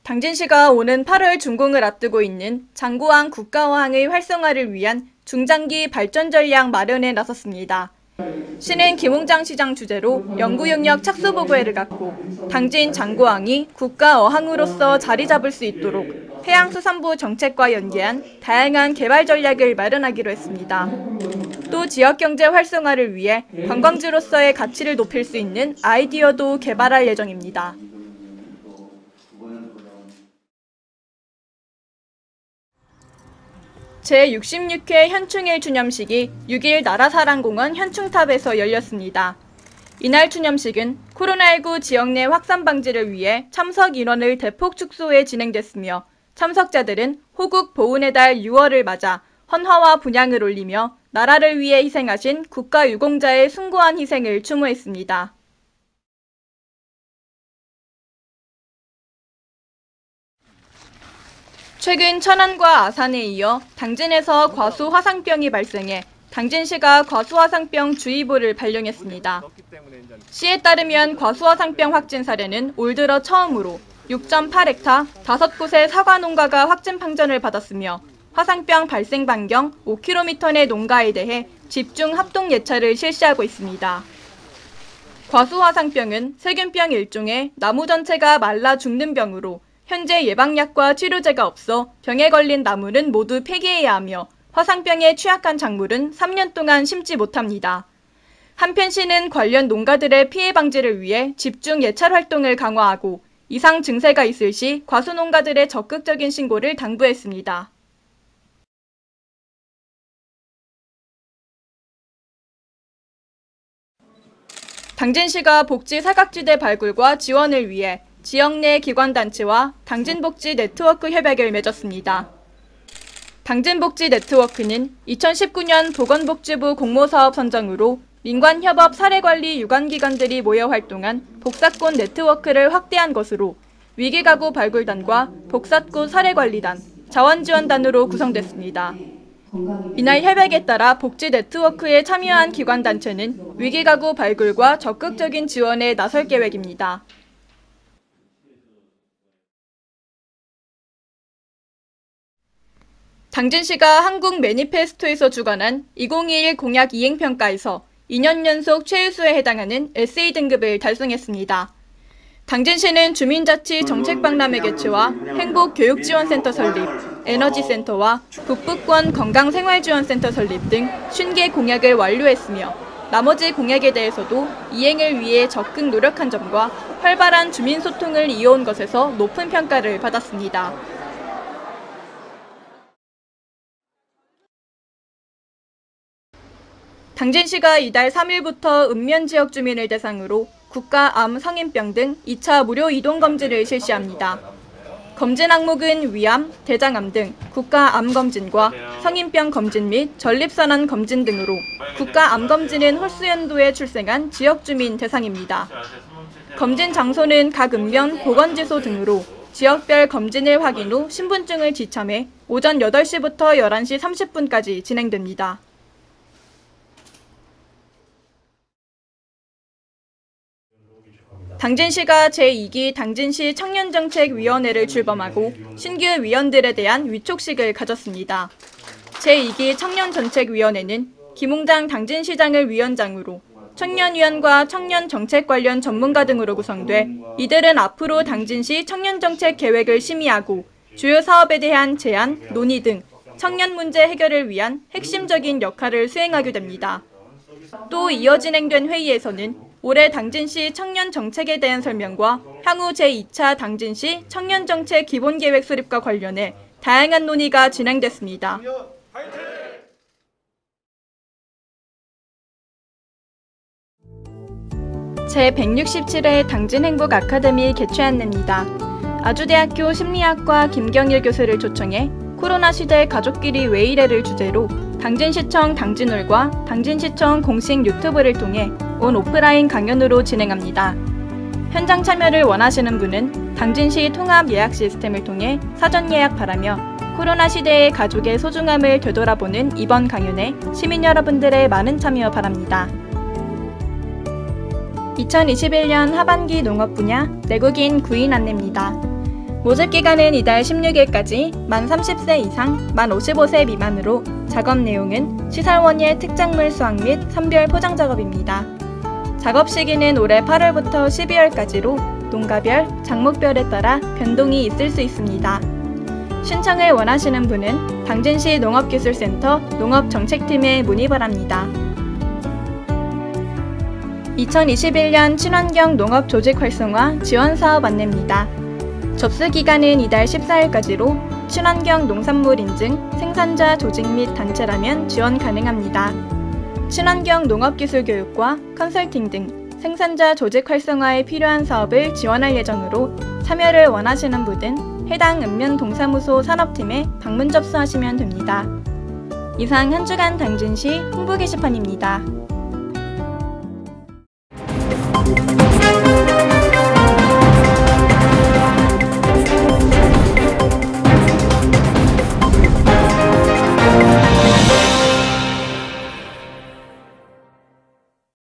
당진시가 오는 8월 준공을 앞두고 있는 장구항 국가어항의 활성화를 위한 중장기 발전 전략 마련에 나섰습니다. 시는 김홍장 시장 주재로 연구용역 착수보고회를 갖고 당진 장구항이 국가어항으로서 자리 잡을 수 있도록 해양수산부 정책과 연계한 다양한 개발 전략을 마련하기로 했습니다. 또 지역경제 활성화를 위해 관광지로서의 가치를 높일 수 있는 아이디어도 개발할 예정입니다. 제66회 현충일 추념식이 6일 나라사랑공원 현충탑에서 열렸습니다. 이날 추념식은 코로나19 지역 내 확산 방지를 위해 참석 인원을 대폭 축소해 진행됐으며 참석자들은 호국 보훈의 달 6월을 맞아 헌화와 분향을 올리며 나라를 위해 희생하신 국가유공자의 숭고한 희생을 추모했습니다. 최근 천안과 아산에 이어 당진에서 과수화상병이 발생해 당진시가 과수화상병 주의보를 발령했습니다. 시에 따르면 과수화상병 확진 사례는 올 들어 처음으로 6.8헥타 5곳의 사과 농가가 확진 판정을 받았으며 화상병 발생 반경 5km 내 농가에 대해 집중 합동 예찰을 실시하고 있습니다. 과수화상병은 세균병 일종의 나무 전체가 말라 죽는 병으로 현재 예방약과 치료제가 없어 병에 걸린 나무는 모두 폐기해야 하며 화상병에 취약한 작물은 3년 동안 심지 못합니다. 한편 시는 관련 농가들의 피해 방지를 위해 집중 예찰 활동을 강화하고 이상 증세가 있을 시 과수농가들의 적극적인 신고를 당부했습니다. 당진시가 복지 사각지대 발굴과 지원을 위해 지역 내 기관단체와 당진복지 네트워크 협약을 맺었습니다. 당진복지 네트워크는 2019년 보건복지부 공모사업 선정으로 민관협업 사례관리 유관기관들이 모여 활동한 복사권 네트워크를 확대한 것으로 위기가구 발굴단과 복사권 사례관리단, 자원지원단으로 구성됐습니다. 이날 협약에 따라 복지 네트워크에 참여한 기관단체는 위기가구 발굴과 적극적인 지원에 나설 계획입니다. 당진시가 한국 매니페스토에서 주관한 2021 공약 이행평가에서 2년 연속 최우수에 해당하는 SA 등급을 달성했습니다. 당진시는 주민자치 정책박람회 개최와 행복교육지원센터 설립, 에너지센터와 북부권 건강생활지원센터 설립 등 50개 공약을 완료했으며 나머지 공약에 대해서도 이행을 위해 적극 노력한 점과 활발한 주민소통을 이어온 것에서 높은 평가를 받았습니다. 당진시가 이달 3일부터 읍면지역 주민을 대상으로 국가 암 성인병 등 2차 무료 이동검진을 실시합니다. 검진 항목은 위암, 대장암 등 국가 암검진과 성인병 검진 및 전립선암 검진 등으로 국가 암검진은 홀수연도에 출생한 지역 주민 대상입니다. 검진 장소는 각 읍면 보건지소 등으로 지역별 검진을 확인 후 신분증을 지참해 오전 8시부터 11시 30분까지 진행됩니다. 당진시가 제2기 당진시 청년정책위원회를 출범하고 신규 위원들에 대한 위촉식을 가졌습니다. 제2기 청년정책위원회는 김홍장 당진시장을 위원장으로 청년위원과 청년정책 관련 전문가 등으로 구성돼 이들은 앞으로 당진시 청년정책 계획을 심의하고 주요 사업에 대한 제안, 논의 등 청년 문제 해결을 위한 핵심적인 역할을 수행하게 됩니다. 또 이어 진행된 회의에서는 올해 당진시 청년정책에 대한 설명과 향후 제2차 당진시 청년정책 기본계획 수립과 관련해 다양한 논의가 진행됐습니다. 제167회 당진행복 아카데미 개최 안내입니다. 아주대학교 심리학과 김경일 교수를 초청해 코로나 시대 가족끼리 왜 이래를 주제로 당진시청 당진홀과 당진시청 공식 유튜브를 통해 온 오프라인 강연으로 진행합니다. 현장 참여를 원하시는 분은 당진시 통합 예약 시스템을 통해 사전 예약 바라며 코로나 시대의 가족의 소중함을 되돌아보는 이번 강연에 시민 여러분들의 많은 참여 바랍니다. 2021년 하반기 농업 분야 내국인 구인 안내입니다. 모집 기간은 이달 16일까지 만 30세 이상, 만 55세 미만으로 작업 내용은 시설원예 특작물 수확 및 선별 포장 작업입니다. 작업 시기는 올해 8월부터 12월까지로 농가별, 작목별에 따라 변동이 있을 수 있습니다. 신청을 원하시는 분은 당진시 농업기술센터 농업정책팀에 문의 바랍니다. 2021년 친환경 농업 조직 활성화 지원 사업 안내입니다. 접수 기간은 이달 14일까지로 친환경 농산물 인증, 생산자 조직 및 단체라면 지원 가능합니다. 친환경 농업기술 교육과 컨설팅 등 생산자 조직 활성화에 필요한 사업을 지원할 예정으로 참여를 원하시는 분은 해당 읍면동사무소 산업팀에 방문 접수하시면 됩니다. 이상 한 주간 당진시 홍보 게시판입니다.